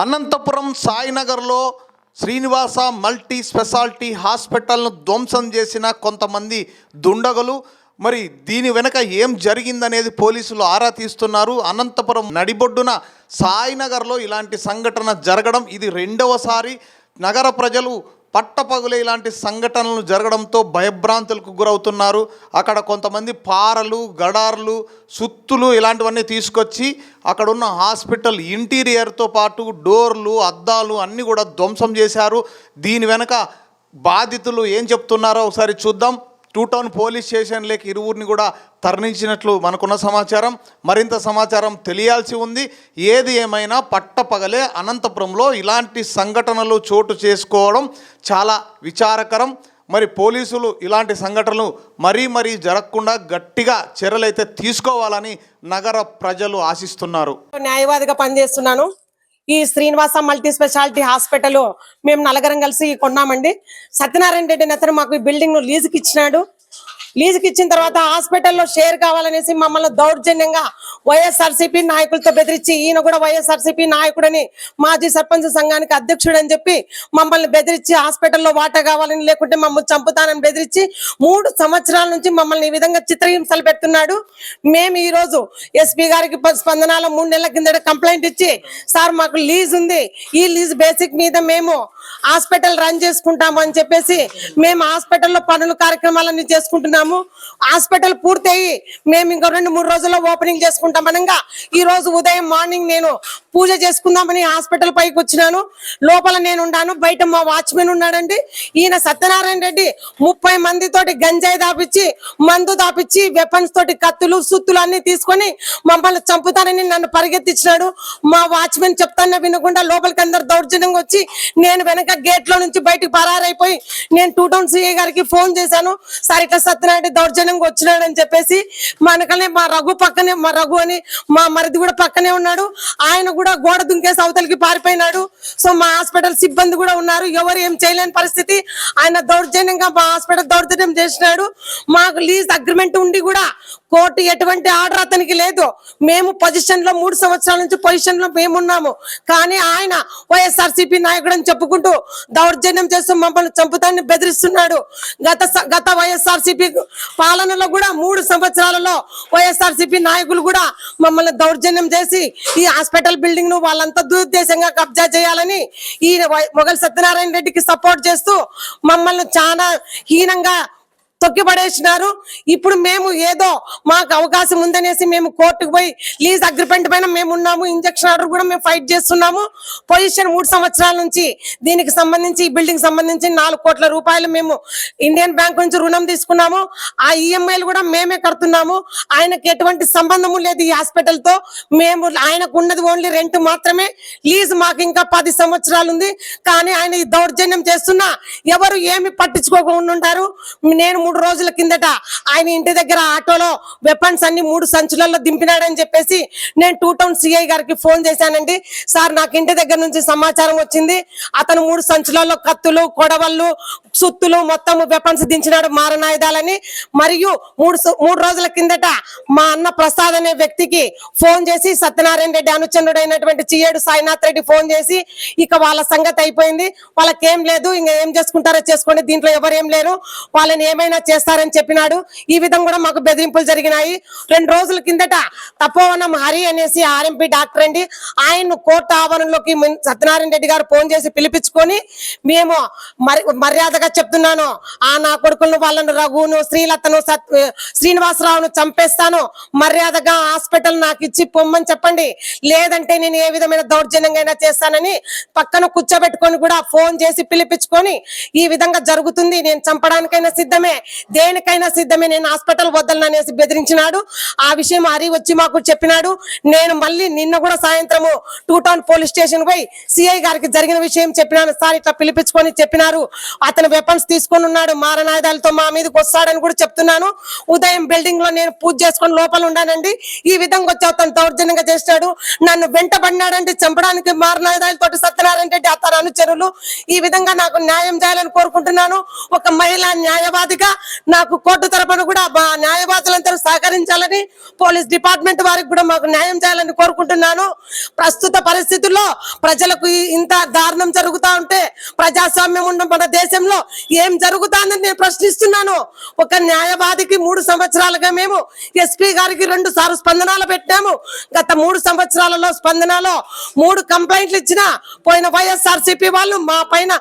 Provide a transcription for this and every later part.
Anantapuram సాయినగర్లో Srinivasa multi speciality హాస్పిటల్ను ధ్వంసం చేసిన కొంతమంది దుండగులు. మరి దీని వెనక ఏం జరిగిందనేది పోలీసులు ఆరా తీస్తున్నారు. అనంతపురం నడిబొడ్డున సాయినగర్లో ఇలాంటి సంఘటన జరగడం ఇది రెండవసారి. నగర ప్రజలు పట్టపగులే ఇలాంటి సంఘటనలు జరగడంతో భయభ్రాంతులకు గురవుతున్నారు. అక్కడ కొంతమంది పారలు, గడార్లు, సుత్తులు ఇలాంటివన్నీ తీసుకొచ్చి అక్కడున్న హాస్పిటల్ ఇంటీరియర్తో పాటు డోర్లు, అద్దాలు అన్నీ కూడా ధ్వంసం చేశారు. దీని వెనక బాధితులు ఏం చెప్తున్నారో ఒకసారి చూద్దాం. టూ టౌన్ పోలీస్ స్టేషన్లోకి ఇరువురిని కూడా తరలించినట్లు మనకున్న సమాచారం. మరింత సమాచారం తెలియాల్సి ఉంది. ఏది ఏమైనా పట్టపగలే అనంతపురంలో ఇలాంటి సంఘటనలు చోటు చేసుకోవడం చాలా విచారకరం. మరి పోలీసులు ఇలాంటి సంఘటనలు మరీ జరగకుండా గట్టిగా చర్యలైతే తీసుకోవాలని నగర ప్రజలు ఆశిస్తున్నారు. న్యాయవాదిగా పనిచేస్తున్నాను. ఈ శ్రీనివాస మల్టీ స్పెషాలిటీ హాస్పిటల్ మేము నలుగురం కలిసి కొన్నామండి. సత్యనారాయణ రెడ్డి అతను మాకు ఈ బిల్డింగ్ ను లీజుకి ఇచ్చినాడు. లీజుకి ఇచ్చిన తర్వాత హాస్పిటల్లో షేర్ కావాలనేసి మమ్మల్ని దౌర్జన్యంగా వైఎస్ఆర్సీపీ నాయకులతో బెదిరించి, ఈయన కూడా వైఎస్ఆర్సీపీ నాయకుడని, మాజీ సర్పంచ్ సంఘానికి అధ్యక్షుడు అని చెప్పి మమ్మల్ని బెదిరించి హాస్పిటల్లో వాటా కావాలని, లేకుంటే మమ్మల్ని చంపుతానని బెదిరించి 3 సంవత్సరాల నుంచి మమ్మల్ని ఈ విధంగా చిత్రహింసలు పెడుతున్నాడు. మేము ఈ రోజు ఎస్పీ గారికి స్పందనలో 3 నెలల కింద కంప్లైంట్ ఇచ్చి, సార్ మాకు లీజ్ ఉంది, ఈ లీజ్ బేసిక్ మీద మేము హాస్పిటల్ రన్ చేసుకుంటాము అని చెప్పేసి మేము హాస్పిటల్లో పనులు కార్యక్రమాలన్నీ చేసుకుంటున్నాము. హాస్పిటల్ పూర్తయి మేము ఇంకా 2-3 రోజుల్లో ఓపెనింగ్ చేసుకుంటామనగా ఈ రోజు ఉదయం మార్నింగ్ నేను పూజ చేసుకుందామని హాస్పిటల్ పైకి వచ్చినాను. లోపల నేను ఉన్నాను, బయట మా వాచ్మెన్ ఉన్నాడండి. ఈయన సత్యనారాయణ రెడ్డి 30 మందితోటి గంజాయి దాపిచ్చి, మందు దాపిచ్చి, వెపన్స్ తోటి కత్తులు, సుత్తులు అన్ని తీసుకొని మమ్మల్ని చంపుతానని నన్ను పరిగెత్తించినాడు. మా వాచ్మెన్ చెప్తానే వినకుండా లోపలికి అందరు దౌర్జన్యంగా వచ్చి నేను వెనక గేట్ లో నుంచి బయటికి పరారైపోయి నేను 2 టౌన్ సిఐ గారికి ఫోన్ చేశాను. సార్ ఇట్లా సత్యనారాయణ దౌర్జన్యంగా వచ్చినాడు అని చెప్పేసి. మనకనే మా రఘు పక్కనే, మా రఘు అని మా మరిది కూడా పక్కనే ఉన్నాడు. ఆయన కూడా గోడ దుంకేసి అవతలికి పారిపోయినాడు. సో మా హాస్పిటల్ సిబ్బంది కూడా ఉన్నారు. ఎవరు ఏం చేయలేని పరిస్థితి. ఆయన దౌర్జన్యంగా మా హాస్పిటల్ దౌర్జన్యం చేసినాడు. మాకు లీజ్ అగ్రిమెంట్ ఉండి కూడా కోర్టు ఎటువంటి ఆర్డర్ అతనికి లేదు. మేము పొజిషన్ లో 3 సంవత్సరాల నుంచి పొజిషన్ లో మేమున్నాము. కానీ ఆయన వైఎస్ఆర్సీపీ నాయకుడు అని చెప్పుకుంటూ దౌర్జన్యం చేస్తూ మమ్మల్ని చంపుతాన్ని బెదిరిస్తున్నాడు. గత వైఎస్ఆర్సీపీ పాలనలో కూడా 3 సంవత్సరాలలో వైఎస్ఆర్సీపీ నాయకులు కూడా మమ్మల్ని దౌర్జన్యం చేసి ఈ హాస్పిటల్ బిల్డింగ్ ను వాళ్ళంతా దురుద్దేశంగా కబ్జా చేయాలని ఈ మొగల్ సత్యనారాయణ రెడ్డికి సపోర్ట్ చేస్తూ మమ్మల్ని చాలా హీనంగా తొక్కిపడేసినారు. ఇప్పుడు మేము ఏదో మాకు అవకాశం ఉందనేసి మేము కోర్టుకు పోయి లీజ్ అగ్రిమెంట్ పైన మేము ఉన్నాము. ఇంజక్షన్ ఆర్డర్ కూడా మేము ఫైట్ చేస్తున్నాము. పొజిషన్ 3 సంవత్సరాల నుంచి దీనికి సంబంధించి, ఈ బిల్డింగ్ సంబంధించి 4 కోట్ల రూపాయలు మేము ఇండియన్ బ్యాంక్ నుంచి రుణం తీసుకున్నాము. ఆ ఈఎంఐలు కూడా మేమే కడుతున్నాము. ఆయనకి ఎటువంటి సంబంధము లేదు ఈ హాస్పిటల్ తో. మేము ఆయనకు ఉన్నది ఓన్లీ రెంట్ మాత్రమే. లీజ్ మాకు ఇంకా 10 సంవత్సరాలు ఉంది. కానీ ఆయన ఈ దౌర్జన్యం చేస్తున్నా ఎవరు ఏమి పట్టించుకోకుండా ఉంటారు. నేను 3 రోజుల కిందట ఆయన ఇంటి దగ్గర ఆటోలో వెపన్స్ అన్ని 3 సంచులలో దింపినాడని చెప్పేసి నేను 2 టౌన్ సిఐ గారికి ఫోన్ చేశానండి. సార్ నాకు ఇంటి దగ్గర నుంచి సమాచారం వచ్చింది, అతను 3 సంచులలో కత్తులు, కొడవళ్ళు, సుత్తులు మొత్తం వెపన్స్ దించినాడు, మారణాయుధాలని. మరియు 3 రోజుల కిందట మా అన్న ప్రసాద్ అనే వ్యక్తికి ఫోన్ చేసి సత్యనారాయణ రెడ్డి అనుచరుడైనటువంటి చియేడు సాయినాథ్ రెడ్డి ఫోన్ చేసి ఇక వాళ్ళ సంగతి అయిపోయింది, వాళ్ళకేం లేదు, ఇంకా ఏం చేసుకుంటారో చేసుకోండి, దీంట్లో ఎవరేం లేరు, వాళ్ళని ఏమైనా చేస్తారని చెప్పినాడు. ఈ విధంగా కూడా మాకు బెదిరింపులు జరిగినాయి. 2 రోజుల కిందట తపోవనం హరి అనేసి ఆర్ఎంపీ డాక్టర్ అండి, ఆయన్ను కోర్టు ఆవరణలోకి సత్యనారాయణ రెడ్డి గారు ఫోన్ చేసి పిలిపించుకొని మేము మర్యాదగా చెప్తున్నాను, నా కొడుకులను వాళ్ళను రఘును, శ్రీలతను, శ్రీనివాసరావును చంపేస్తాను, మర్యాదగా హాస్పిటల్ నాకు ఇచ్చి పొమ్మని చెప్పండి, లేదంటే నేను ఏ విధమైన దౌర్జన్యంగా చేస్తానని పక్కన కూర్చోబెట్టుకొని కూడా ఫోన్ చేసి పిలిపించుకొని ఈ విధంగా జరుగుతుంది, నేను చంపడానికైనా సిద్ధమే, దేనికైనా సిద్ధమే, నేను హాస్పిటల్ వదలననేసి బెదిరించినాడు. ఆ విషయం హరి వచ్చి మాకు చెప్పినాడు. నేను మళ్ళీ నిన్న కూడా సాయంత్రము 2 టౌన్ పోలీస్ స్టేషన్ పోయి సిఐ గారికి జరిగిన విషయం చెప్పినాను. సార్ ఇట్లా పిలిపించుకొని చెప్పినారు, అతను వెపన్స్ తీసుకొని ఉన్నాడు, మారణాయుధాలతో మా మీదకి వస్తాడని కూడా చెప్తున్నాను. ఉదయం బిల్డింగ్ లో నేను పూజ చేసుకొని లోపల ఉన్నానండి. ఈ విధంగా వచ్చి అతను దౌర్జన్యంగా చేస్తాడు, నన్ను వెంటబడినాడంటే చంపడానికి మారణాయుధాలతో సత్యనారాయణ రెడ్డి అతను అనుచరులు. ఈ విధంగా నాకు న్యాయం చేయాలని కోరుకుంటున్నాను. ఒక మహిళా న్యాయవాదిగా నాకు కోర్టు తరపున కూడా మా న్యాయవాదులందరూ సహకరించాలని, పోలీస్ డిపార్ట్మెంట్ వారికి కూడా మాకు న్యాయం చేయాలని కోరుకుంటున్నాను. ప్రస్తుత పరిస్థితుల్లో ప్రజలకు ఇంత దారుణం జరుగుతా ఉంటే ప్రజాస్వామ్యం ఉన్న మన దేశంలో ఏం జరుగుతుందని నేను ప్రశ్నిస్తున్నాను. ఒక న్యాయవాదికి 3 సంవత్సరాలుగా మేము ఎస్పీ గారికి 2 సార్లు స్పందనలు పెట్టాము. గత 3 సంవత్సరాలలో స్పందనలో 3 కంప్లైంట్లు ఇచ్చిన పోయిన వైఎస్ఆర్సీపీ వాళ్ళు మా పైన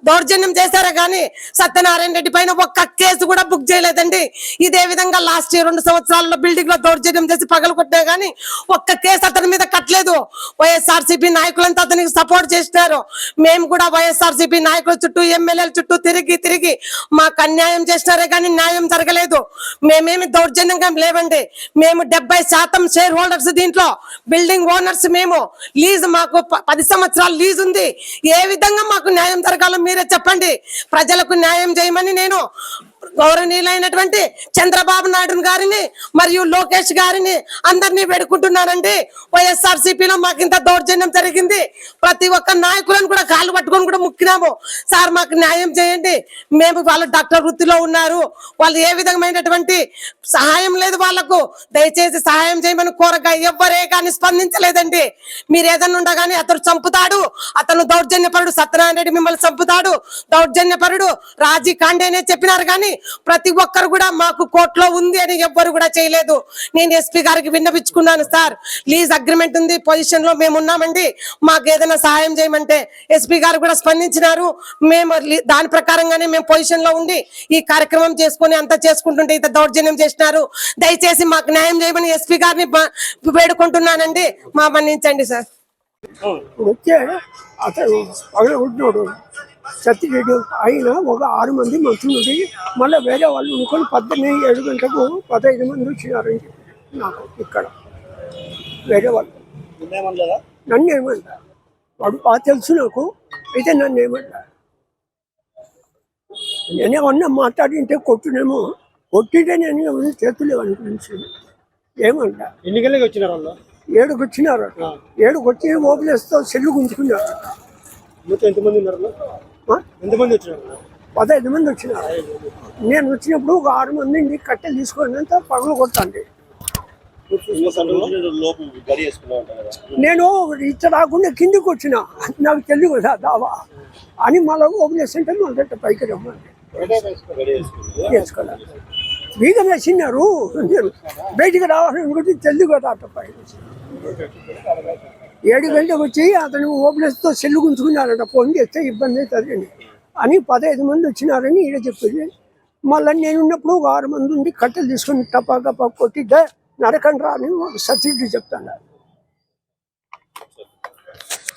దౌర్జన్యం చేశారే గాని సత్యనారాయణ రెడ్డి పైన ఒక్క కేసు కూడా బుక్ చేయలేదండి. ఇదే విధంగా లాస్ట్ 2 సంవత్సరాలలో బిల్డింగ్ లో దౌర్జన్యం చేసి పగలు కొట్టినా గానీ ఒక్క కేసు అతని మీద కట్టలేదు. వైఎస్ఆర్సీపీ నాయకులంతా అతనికి సపోర్ట్ చేసినారు. మేము కూడా వైఎస్ఆర్సీపీ నాయకుల చుట్టూ, ఎమ్మెల్యేల చుట్టూ తిరిగి మాకు అన్యాయం చేసినారే కానీ న్యాయం జరగలేదు. మేమేమి దౌర్జన్యంగా లేవండి. మేము 70% షేర్ హోల్డర్స్ దీంట్లో, బిల్డింగ్ ఓనర్స్ మేము. లీజ్ మాకు 10 సంవత్సరాలు లీజ్ ఉంది. ఏ విధంగా మాకు న్యాయం జరగాలో మీరే చెప్పండి. ప్రజలకు న్యాయం చేయమని నేను గౌరవనీయులైనటువంటి చంద్రబాబు నాయుడు గారిని మరియు లోకేష్ గారిని అందరినీ వేడుకుంటున్నానండి. వైఎస్ఆర్సీపీలో మాకు ఇంత దౌర్జన్యం జరిగింది. ప్రతి ఒక్క నాయకులను కూడా కాళ్ళు పట్టుకొని కూడా ముక్కినాము. సార్ మాకు న్యాయం చేయండి. మేము వాళ్ళు డాక్టర్ వృత్తిలో ఉన్నారు, వాళ్ళు ఏ విధమైనటువంటి సహాయం లేదు వాళ్ళకు. దయచేసి సహాయం చేయమని కోరగా ఎవ్వరే కానీ స్పందించలేదండి. మీరు ఏదన్నా ఉండగానే అతను చంపుతాడు, అతను దౌర్జన్యపరుడు, సత్యనారాయణ రెడ్డి మిమ్మల్ని చంపుతాడు, దౌర్జన్యపరుడు, రాజీ కాండేనే చెప్పినారు కానీ ప్రతి ఒక్కరు కూడా మాకు కోర్టులో ఉంది అని ఎవ్వరు కూడా చేయలేదు. నేను ఎస్పీ గారికి విన్నపించుకున్నాను. సార్ లీజ్ అగ్రిమెంట్ ఉంది, పొజిషన్ లో మేము ఉన్నామండి, మాకు ఏదైనా సహాయం చేయమంటే ఎస్పీ గారు కూడా స్పందించినారు. మేము దాని ప్రకారంగానే మేము పొజిషన్ లో ఉండి ఈ కార్యక్రమం చేసుకుని అంతా చేసుకుంటుంటే ఇంత దౌర్జన్యం చేసినారు. దయచేసి మాకు న్యాయం చేయమని ఎస్పీ గారిని వేడుకుంటున్నానండి. మా మన్నించండి సార్. వచ్చే అతను పగలగొట్టినోడు సత్యరెడ్డి ఆయన ఒక 6 మంది మనుషులు ఉండి మళ్ళీ వేరే వాళ్ళు అనుకొని 7 గంటలకు 15 మంది వచ్చినారు నాకు ఇక్కడ. వేరే వాళ్ళు నన్ను ఏమంటా, వాడు బాగా తెలుసు నాకు, అయితే నన్ను ఏమంటా, నేనేమన్నా మాట్లాడింటే కొట్టునేమో, కొట్టింటే నేను ఏమన్నా చేతులు అనిపించింది. ఏమంటా ఎన్ని గంటలకు వచ్చినారు వాళ్ళు? 7కి వచ్చినారు. 7కి వచ్చి ఓపెనేస్తో సెల్లు గుంజుకున్నారు. మొత్తం ఎంతమంది ఉన్నారు? ఎంతమంది వచ్చినారు? 15 మంది వచ్చినారు. నేను వచ్చినప్పుడు ఒక 6 మంది కట్టెలు తీసుకొని అంతా పగలు కొట్టాండి. నేను ఇచ్చ రాకుండా కిందికి వచ్చిన, నాకు తెలియదు కదా దావా అని మళ్ళీ ఓపెనేస్ అంటే మళ్ళీ పైకి రమ్మండి వేసుకోవాలి. బీగం వేసినారు, నేను బయటికి రావాలనుకుంటే తెలియదు కదా అట్ట పైకి. 7 గంటలకు వచ్చి అతను ఓపెనేస్తో సెల్లు గుంజుకున్నారంట. ఫోన్ చేస్తే ఇబ్బంది అవుతుంది అని 15 మంది వచ్చినారని ఈడ చెప్పింది. మళ్ళీ నేనున్నప్పుడు ఒక 6 మంది ఉండి కట్టెలు తీసుకొని టపా కొట్టిద్దా నరకండి రా అని సబ్సిడీ చెప్తాను.